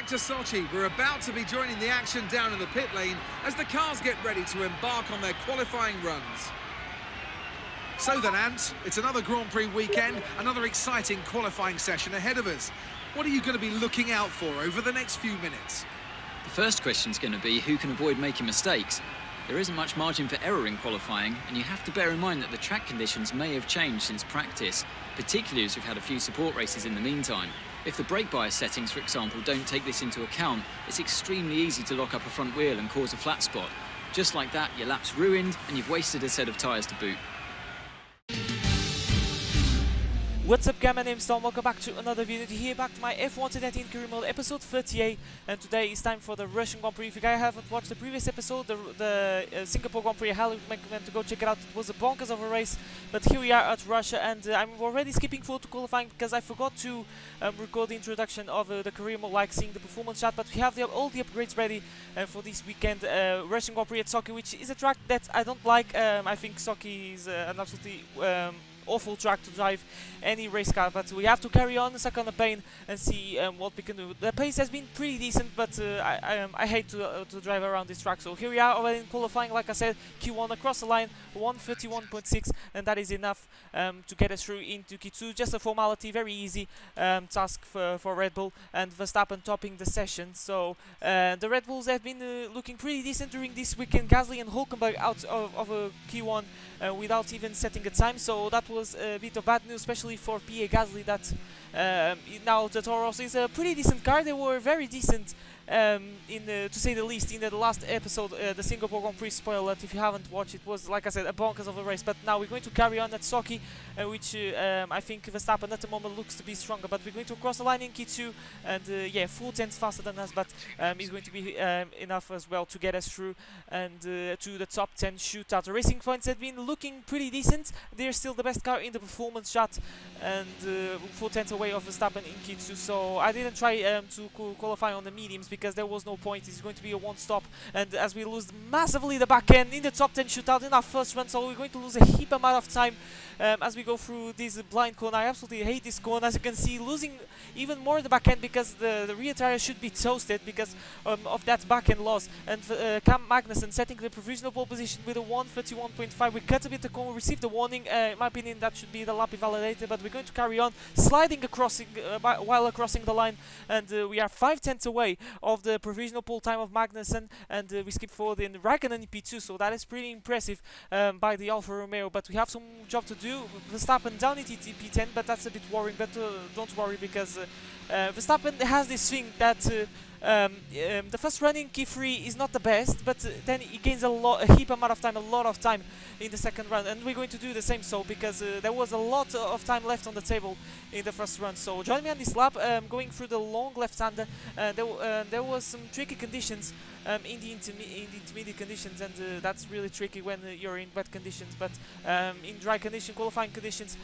back to Sochi. We're about to be joining the action down in the pit lane as the cars get ready to embark on their qualifying runs. So then, Ant, it's another Grand Prix weekend, another exciting qualifying session ahead of us. What are you going to be looking out for over the next few minutes? The first question is going to be who can avoid making mistakes. There isn't much margin for error in qualifying, and you have to bear in mind that the track conditions may have changed since practice, particularly as we've had a few support races in the meantime. If the brake bias settings, for example, don't take this into account, it's extremely easy to lock up a front wheel and cause a flat spot. Just like that, your lap's ruined and you've wasted a set of tyres to boot. What's up, guys? My name is Tom. Welcome back to another video here, back to my F1 2019 career mode episode 38, and today it's time for the Russian Grand Prix. If you guys haven't watched the previous episode, the Singapore Grand Prix, I highly recommend to go check it out. It was a bonkers of a race, but here we are at Russia, and I'm already skipping forward to qualifying because I forgot to record the introduction of the career mode, like seeing the performance shot, but we have all the upgrades ready for this weekend Russian Grand Prix at Sochi, which is a track that I don't like. I think Sochi is an absolutely awful track to drive any race car, but we have to carry on, suck on the pain and see what we can do. The pace has been pretty decent, but I hate to drive around this track. So here we are already in qualifying. Like I said, Q1 across the line, 1:31.6, and that is enough to get us through into Q2. Just a formality, very easy task for Red Bull, and Verstappen topping the session. So the Red Bulls have been looking pretty decent during this weekend. Gasly and Hulkenberg out of Q1 without even setting a time, so that was a bit of bad news, especially for PA Gasly, that now the Toros is a pretty decent car. They were very decent to say the least in the last episode, the Singapore Grand Prix. Spoiler alert if you haven't watched it. Was, like I said, a bonkers of a race. But now we're going to carry on at Sochi, which I think Verstappen at the moment looks to be stronger, but we're going to cross the line in Q2, and yeah, 4 tenths faster than us, but he's going to be enough as well to get us through and to the top 10 shootout. The Racing Points have been looking pretty decent. They're still the best car in the performance shot, and 4 tenths away of Verstappen in Q2. So I didn't try to qualify on the mediums because there was no point. It's going to be a one-stop, and as we lose massively the back end in the top 10 shootout in our first run, so we're going to lose a heap amount of time as we go through this blind corner. I absolutely hate this corner, as you can see, losing even more the back end because the rear tire should be toasted because of that back end loss. And Cam Magnussen setting the provisional pole position with a 1:31.5. We cut a bit the corner, we received the warning. In my opinion, that should be the lap invalidated, but we're going to carry on sliding across while crossing the line, and we are 5 tenths away of the provisional pole time of Magnussen, and we skip forward in Raikkonen in P2, so that is pretty impressive by the Alfa Romeo. But we have some job to do. Verstappen down into P10, but that's a bit worrying, but don't worry, because Verstappen has this thing that the first run in Q3 is not the best, but then he gains a heap amount of time, a lot of time in the second run, and we're going to do the same, so because there was a lot of time left on the table in the first run. So join me on this lap, going through the long left-hander. There was some tricky conditions in the intermediate conditions, and that's really tricky when you're in wet conditions, but in dry qualifying conditions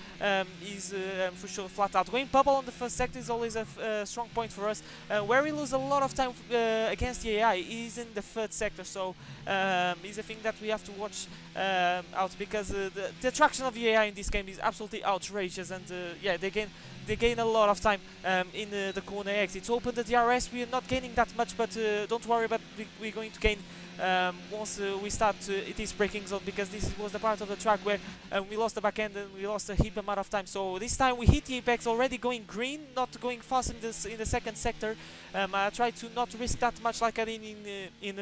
is for sure flat out. Going bubble on the first sector is always a strong point for us. Where we lose a lot of time against the AI is in the third sector, so is a thing that we have to watch out, because the traction of the AI in this game is absolutely outrageous, and yeah, they gain a lot of time in the corner exits. Open the DRS, we are not gaining that much, but don't worry, but we're going to gain once we start this braking zone, because this was the part of the track where we lost the back end and we lost a heap amount of time. So this time we hit the apex already going green, not going fast in the second sector. I tried to not risk that much like I did in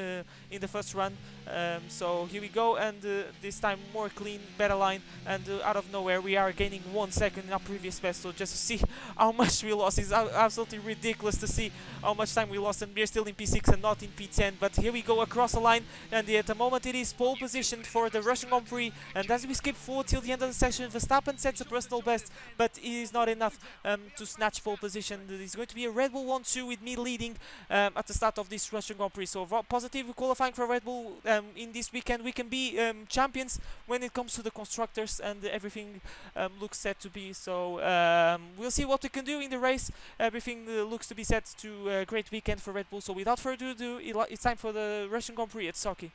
the first run. So here we go, and this time more clean, better line, and out of nowhere we are gaining 1 second in our previous best. So just to see how much we lost, it's absolutely ridiculous to see how much time we lost, and we're still in P6 and not in P10. But here we go across the line, and at the moment it is pole position for the Russian Grand Prix, and as we skip forward till the end of the session, Verstappen sets a personal best, but it is not enough to snatch pole position. It's going to be a Red Bull 1-2 with me leading at the start of this Russian Grand Prix. So positive qualifying for Red Bull in this weekend. We can be champions when it comes to the constructors, and everything looks set to be. So we'll see what we can do in the race. Everything looks to be set to a great weekend for Red Bull. So without further ado, it's time for the Russian Grand Prix at Sochi.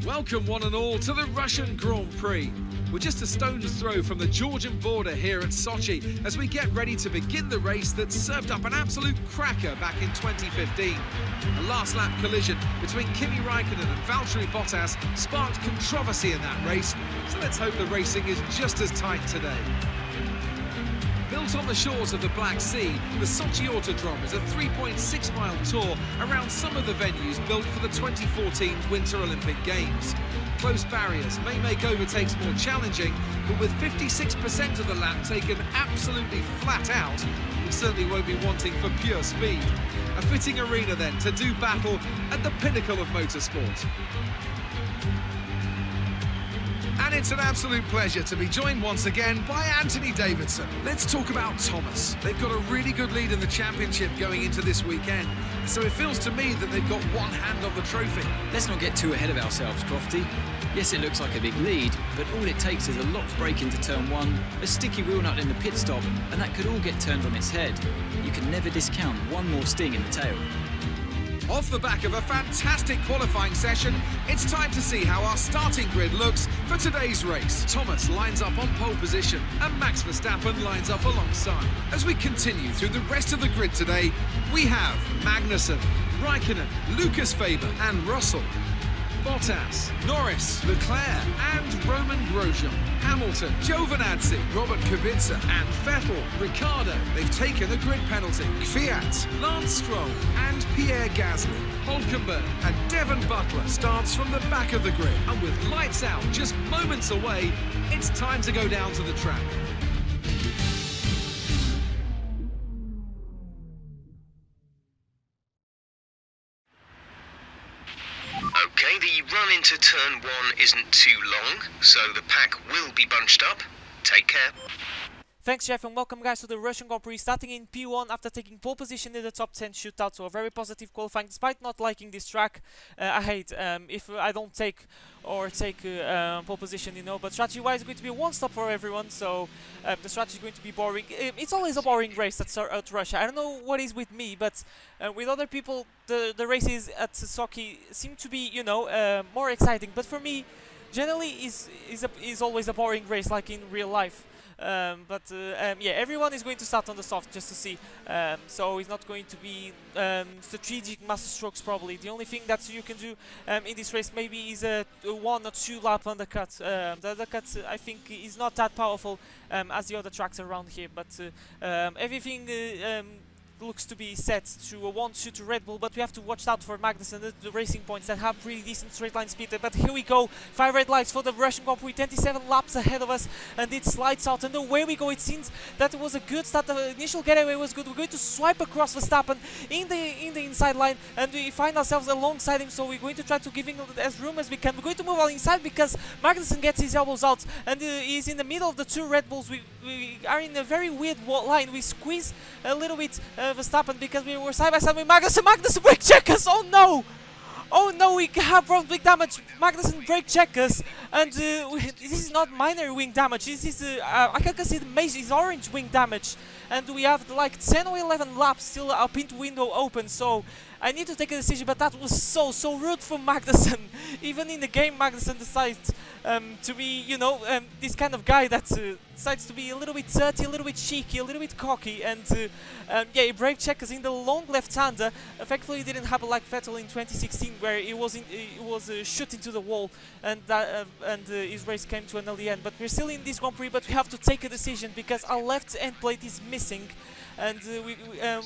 Welcome one and all to the Russian Grand Prix. We're just a stone's throw from the Georgian border here at Sochi as we get ready to begin the race that served up an absolute cracker back in 2015. A last lap collision between Kimi Raikkonen and Valtteri Bottas sparked controversy in that race, so let's hope the racing is just as tight today. Built on the shores of the Black Sea, the Sochi Autodrome is a 3.6-mile tour around some of the venues built for the 2014 Winter Olympic Games. Close barriers may make overtakes more challenging, but with 56% of the lap taken absolutely flat out, we certainly won't be wanting for pure speed. A fitting arena then to do battle at the pinnacle of motorsport. And it's an absolute pleasure to be joined once again by Anthony Davidson. Let's talk about Thomas. They've got a really good lead in the championship going into this weekend, so it feels to me that they've got one hand on the trophy. Let's not get too ahead of ourselves, Crofty. Yes, it looks like a big lead, but all it takes is a locked break into turn one, a sticky wheel nut in the pit stop, and that could all get turned on its head. You can never discount one more sting in the tail. Off the back of a fantastic qualifying session, it's time to see how our starting grid looks for today's race. Thomas lines up on pole position and Max Verstappen lines up alongside. As we continue through the rest of the grid today, we have Magnussen, Raikkonen, Lucas Faber and Russell, Bottas, Norris, Leclerc and Roman Grosjean, Hamilton, Giovinazzi, Robert Kubica and Vettel, Ricciardo. They've taken a grid penalty. Fiat, Lance Stroll and Pierre Gasly. Hulkenberg and Devon Butler starts from the back of the grid. And with lights out just moments away, it's time to go down to the track. Okay, the run into turn one isn't too long, so the pack will be bunched up. Take care. Thanks, Jeff, and welcome, guys, to the Russian Grand Prix, starting in P1 after taking pole position in the top 10 shootout. So a very positive qualifying, despite not liking this track. I hate if I don't take pole position, you know. But strategy-wise, it's going to be a one-stop for everyone. So the strategy is going to be boring. It's always a boring race at Russia. I don't know what is with me, but with other people, the races at Sochi seem to be, you know, more exciting. But for me, generally, is always a boring race, like in real life. Yeah, everyone is going to start on the soft just to see. So it's not going to be strategic master strokes probably. The only thing that you can do in this race maybe is a 1 or 2 lap undercut. The undercut I think is not that powerful as the other tracks around here, but everything looks to be set to a 1-2 to Red Bull, but we have to watch out for Magnussen, the Racing Points that have pretty decent straight line speed. But here we go, 5 red lights for the Russian Grand Prix, 27 laps ahead of us, and it slides out, and away we go. It seems that it was a good start, the initial getaway was good. We're going to swipe across Verstappen in the inside line, and we find ourselves alongside him, so we're going to try to give him as room as we can. We're going to move on inside because Magnussen gets his elbows out, and he's in the middle of the 2 Red Bulls. We are in a very weird line. We squeeze a little bit Verstappen because we were side by side with Magnussen. Magnussen brake check us! Oh no! Oh no, we have brought big damage. Magnussen brake check us, and this is not minor wing damage. This is I can consider major. It's orange wing damage, and we have like 10 or 11 laps still. Our pit window open, so I need to take a decision. But that was so rude from Magnussen. Even in the game, Magnussen decides to be, you know, this kind of guy that decides to be a little bit dirty, a little bit cheeky, a little bit cocky, and yeah, he brake checked us in the long left-hander. Effectively, it didn't happen like Vettel in 2016, where he was shot into the wall, and his race came to an early end. But we're still in this Grand Prix, but we have to take a decision because our left end plate is missing. And we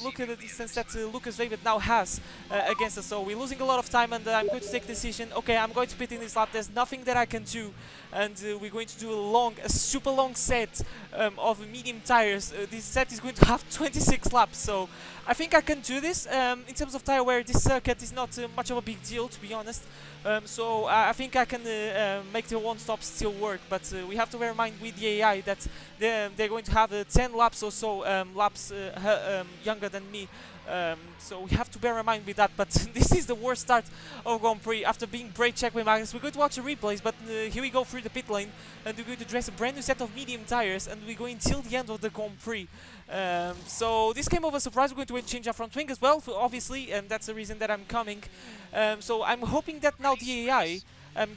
look at the distance that Lucas Faber now has against us. So we're losing a lot of time, and I'm going to take a decision. Okay, I'm going to pit in this lap. There's nothing that I can do, and we're going to do a super long set of medium tires. This set is going to have 26 laps, so I think I can do this. In terms of tire wear, this circuit is not much of a big deal, to be honest. So I think I can make the one-stop still work, but we have to bear in mind with the AI that they're going to have 10 laps or so laps younger than me. So we have to bear in mind with that, but this is the worst start of Grand Prix after being brake checked with Magnus. We're going to watch the replays, but here we go through the pit lane, and we're going to dress a brand new set of medium tires, and we're going till the end of the Grand Prix. So this came over surprise. We're going to change our front wing as well, obviously, and that's the reason that I'm coming. So I'm hoping that now the AI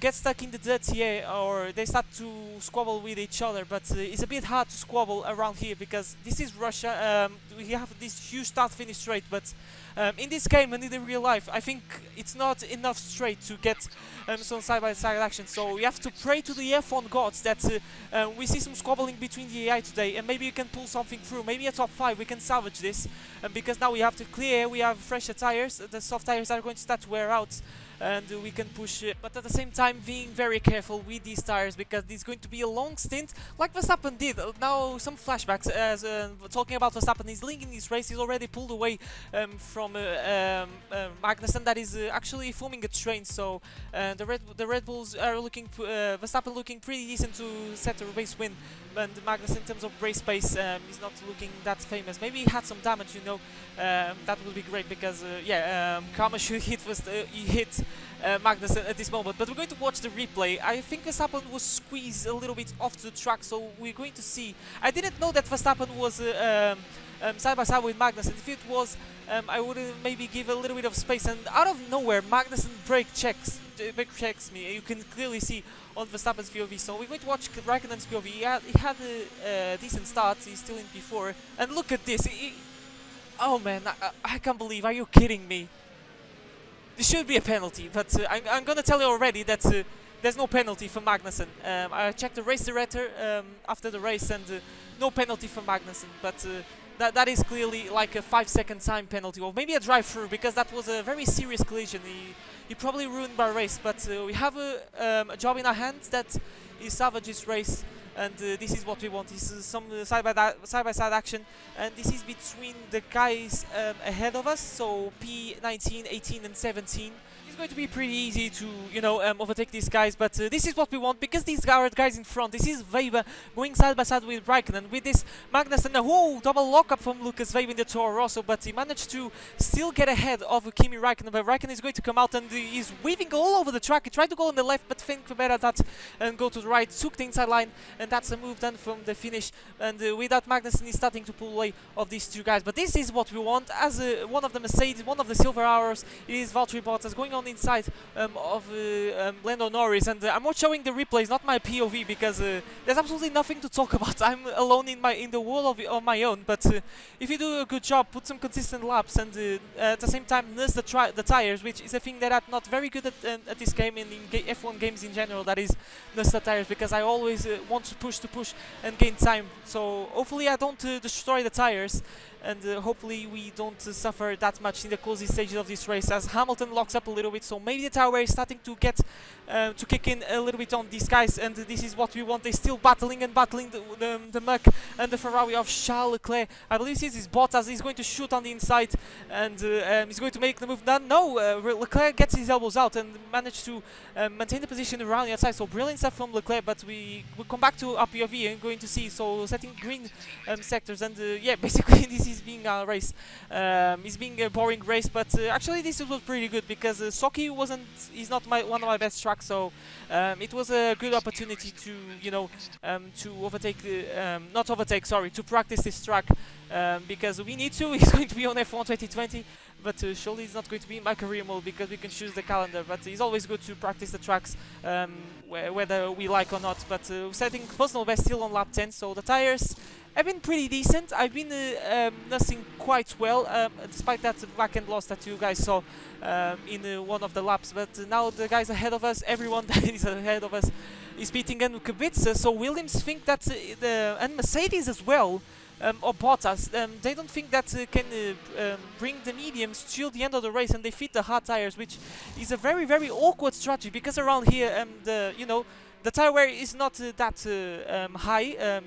get stuck in the dirty air, or they start to squabble with each other. But it's a bit hard to squabble around here because this is Russia. We have this huge start-finish straight, but in this game and in the real life, I think it's not enough straight to get some side-by-side action. So we have to pray to the F1 gods that we see some squabbling between the AI today, and maybe we can pull something through. Maybe a top 5 we can salvage this, because now we have to clear. We have fresher tires. The soft tires are going to start to wear out, and we can push it, but at the same time being very careful with these tires, because it's going to be a long stint like Verstappen did. Now some flashbacks as talking about Verstappen. He's leading this race. He's already pulled away from Magnussen, that is actually forming a train. So the Red Bulls are looking Verstappen looking pretty decent to set a race win, and Magnussen in terms of race pace is not looking that famous. Maybe he had some damage, you know. That would be great, because Karma should hit Magnussen at this moment. But we're going to watch the replay. I think Verstappen was squeezed a little bit off the track, so we're going to see. I didn't know that Verstappen was side by side with Magnussen. If it was, I would maybe give a little bit of space, and out of nowhere Magnussen brake checks me. You can clearly see on Verstappen's POV. So we're going to watch Raikkonen's POV. He had a decent start. He's still in P4, and look at this. Oh man, I can't believe. Are you kidding me? This should be a penalty, but I'm gonna tell you already that there's no penalty for Magnussen. I checked the race director after the race, and no penalty for Magnussen. But that is clearly like a 5-second time penalty, or maybe a drive-through, because that was a very serious collision. He probably ruined my race, but we have a job in our hands that is salvage this race. And this is what we want. This is some side-by-side action, and this is between the guys ahead of us, so P19, 18 and 17. It's going to be pretty easy to, you know, overtake these guys, but this is what we want, because these are guys in front. This is Weber going side by side with Raikkonen, with this Magnussen. Oh, double lockup from Lucas Weber in the Toro Rosso, but he managed to still get ahead of Kimi Raikkonen. But Raikkonen is going to come out, and he's weaving all over the track. He tried to go on the left, but think better that and go to the right. Took the inside line, and that's a move done from the finish. And without Magnussen, he's starting to pull away of these two guys. But this is what we want. As one of the Mercedes, one of the silver hours, is Valtteri Bottas going on inside of Lando Norris, and I'm not showing the replays, not my POV, because there's absolutely nothing to talk about. I'm alone in the world of my own. But if you do a good job, put some consistent laps, and at the same time nurse the tires, which is a thing that I'm not very good at this game, and in F1 games in general, that is nurse the tires, because I always want to push and gain time. So hopefully I don't destroy the tires, and hopefully we don't suffer that much in the closing stages of this race, as Hamilton locks up a little bit. So maybe the tire is starting to get to kick in a little bit on these guys, and this is what we want. They're still battling the Merc and the Ferrari of Charles Leclerc. I believe this is Bottas. He's going to shoot on the inside, and he's going to make the move. No, Leclerc gets his elbows out and managed to maintain the position around the outside. So brilliant stuff from Leclerc, but we will come back to our POV and going to see. So setting green sectors, and yeah, basically this is being a race. It's being a boring race, but actually this was pretty good, because Sochi is not one of my best tracks, so it was a good opportunity to, you know, to to practice this track, because we need to. He's going to be on F1 2020, but surely it's not going to be in my career mode, because we can choose the calendar. But it's always good to practice the tracks, whether we like or not. But setting personal best still on lap 10, so the tires have been pretty decent. I've been nursing quite well, despite that back-end loss that you guys saw in one of the laps. But now the guys ahead of us, everyone that is ahead of us, is beating and Kubica. So Williams think that and Mercedes as well, or Bottas, they don't think that can bring the mediums till the end of the race, and they fit the hard tires, which is a very, very awkward strategy, because around here the tire wear is not that high.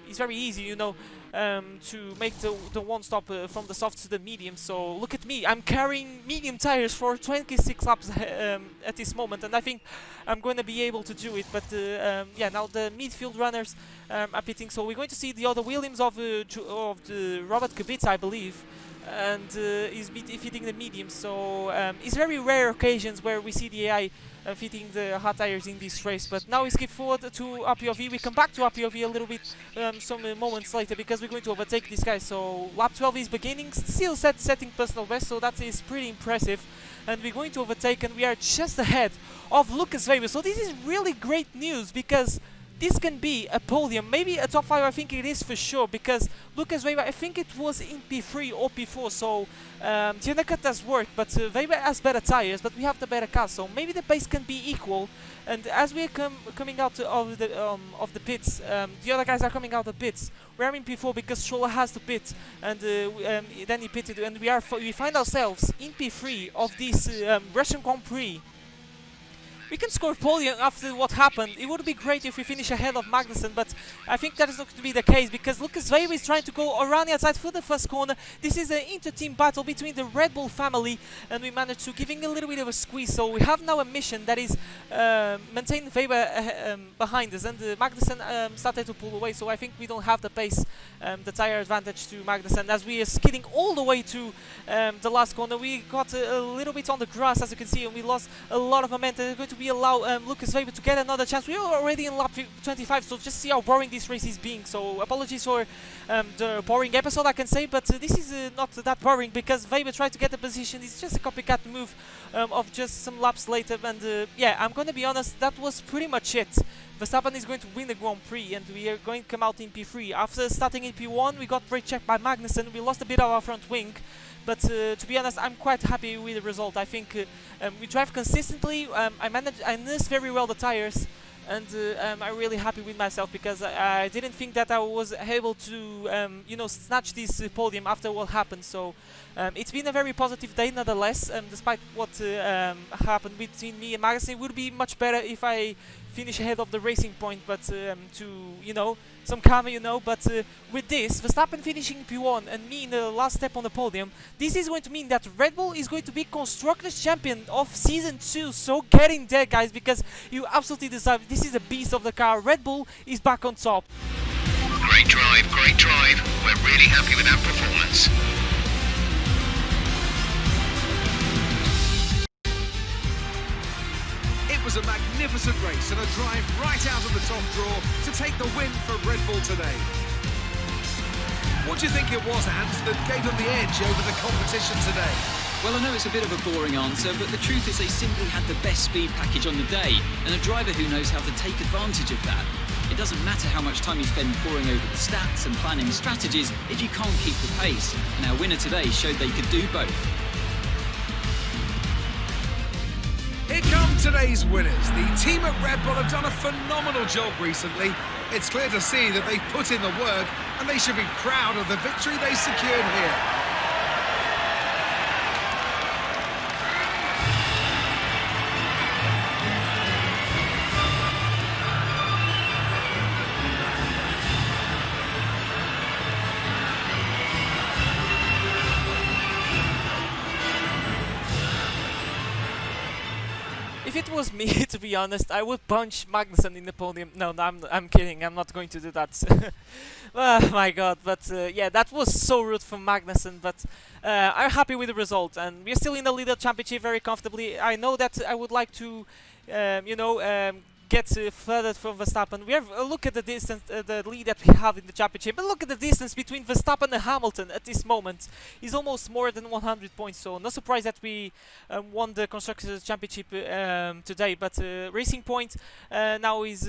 It's very easy, you know, to make the one stop from the soft to the medium. So look at me, I'm carrying medium tires for 26 laps at this moment, and I think I'm going to be able to do it. But yeah, now the midfield runners are pitting. So we're going to see the other Williams of the Robert Kubica, I believe, and is fitting the medium. So it's very rare occasions where we see the AI fitting the hard tires in this race. But now we skip forward to RPOV. We come back to RPOV a little bit some moments later because we're going to overtake this guy. So lap 12 is beginning, still setting personal best, so that is pretty impressive. And we're going to overtake, and we are just ahead of Lucas Weber. So this is really great news because this can be a podium, maybe a top 5. I think it is for sure, because Lucas Weber, I think it was in P3 or P4, so the undercut does work, but Weber has better tires, but we have the better car, so maybe the pace can be equal. And as we're coming out of the pits, the other guys are coming out of the pits. We're in P4 because Stroller has to pit, and then he pitted, and we find ourselves in P3 of this Russian Grand Prix. We can score podium after what happened. It would be great if we finish ahead of Magnussen, but I think that is not going to be the case because Lucas Weber is trying to go around the outside for the first corner. This is an inter-team battle between the Red Bull family, and we managed to giving a little bit of a squeeze. So we have now a mission that is maintain Weber behind us, and Magnussen started to pull away. So I think we don't have the pace, the tire advantage to Magnussen. As we are skidding all the way to the last corner, we got a little bit on the grass, as you can see, and we lost a lot of momentum. It's going to allow Lucas Weber to get another chance. We are already in lap 25, so just see how boring this race is being. So apologies for the boring episode, I can say, but this is not that boring because Weber tried to get the position. It's just a copycat move of just some laps later, and yeah, I'm gonna be honest, that was pretty much it. Verstappen is going to win the Grand Prix, and we are going to come out in P3. After starting in P1, we got brake checked by Magnussen. We lost a bit of our front wing, but to be honest, I'm quite happy with the result. I think we drive consistently. I nursed very well the tires, and I'm really happy with myself because I didn't think that I was able to, you know, snatch this podium after what happened. So it's been a very positive day, nonetheless. Despite what happened between me and Magnussen, it would be much better if I finish ahead of the racing point, but to, you know, some karma, you know. But with this, Verstappen finishing P1 and me in the last step on the podium, this is going to mean that Red Bull is going to be Constructors Champion of Season 2. So get in there, guys, because you absolutely deserve it. This is a beast of the car. Red Bull is back on top. Great drive, great drive. We're really happy with that performance. It was a magnificent race and a drive right out of the top draw to take the win for Red Bull today. What do you think it was, Ant, that gave them the edge over the competition today? Well, I know it's a bit of a boring answer, but the truth is they simply had the best speed package on the day, and a driver who knows how to take advantage of that. It doesn't matter how much time you spend poring over the stats and planning strategies if you can't keep the pace, and our winner today showed they could do both. Here come today's winners. The team at Red Bull have done a phenomenal job recently. It's clear to see that they've put in the work, and they should be proud of the victory they secured here. If it was me, to be honest, I would punch Magnussen in the podium. No, I'm kidding. I'm not going to do that. Oh my god, but yeah, that was so rude from Magnussen, but I'm happy with the result, and we're still in the leader championship very comfortably. I know that I would like to, you know, get further from Verstappen. We have a look at the distance, the lead that we have in the championship, and look at the distance between Verstappen and Hamilton at this moment. It's almost more than 100 points, so no surprise that we won the Constructors Championship today. But Racing Point now is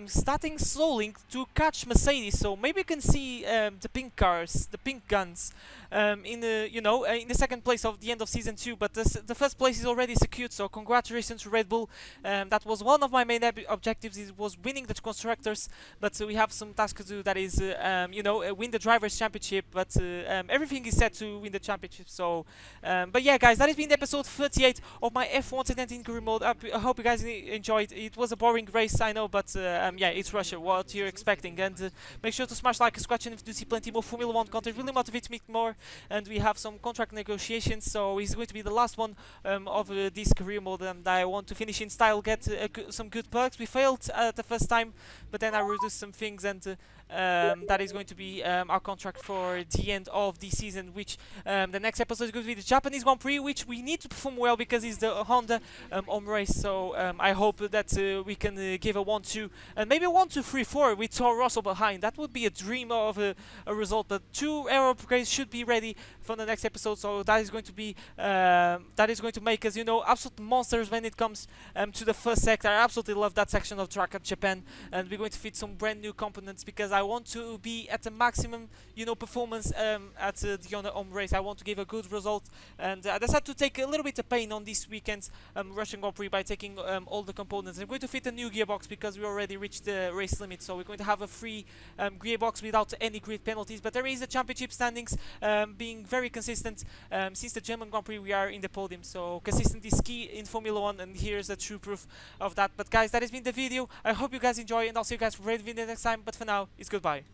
starting slowly to catch Mercedes, so maybe we can see the pink cars, the pink guns, in the, you know, in the second place of the end of season 2. But the first place is already secured, so congratulations to Red Bull. That was one of my main objectives, is was winning the Constructors, but we have some task to do, that is you know, win the Drivers' Championship, but everything is set to win the championship. So but yeah, guys, that has been episode 38 of my F1 2019 career mode. I hope you guys enjoyed. It was a boring race, I know, but yeah, it's Russia, what you're expecting. And make sure to smash like and scratch, and if you do see plenty more Formula 1 content, really motivates me more. And we have some contract negotiations, so it's going to be the last one of this career mode, and I want to finish in style, get some good perks. gearbox. We failed the first time, but then I reduced some things, and that is going to be our contract for the end of the season, which the next episode is going to be the Japanese Grand Prix, which we need to perform well because it's the Honda home race. So I hope that we can give a 1-2 and maybe a 1-2-3-4 with Toro Rosso behind. That would be a dream of a result, but 2 aero upgrades should be ready for the next episode. So that is going to be that is going to make us, you know, absolute monsters when it comes to the first sector. I absolutely love that section of track at Japan, and we're going to fit some brand new components because I want to be at the maximum, you know, performance at the Honda home race. I want to give a good result, and I decided to take a little bit of pain on this weekend's Russian Grand Prix by taking all the components. I'm going to fit a new gearbox because we already reached the race limit, so we're going to have a free gearbox without any grid penalties. But there is the championship standings being very consistent. Since the German Grand Prix we are in the podium, so consistency is key in Formula 1, and here's a true proof of that. But guys, that has been the video. I hope you guys enjoy, and I'll see you guys for a great video next time. But for now, it's goodbye.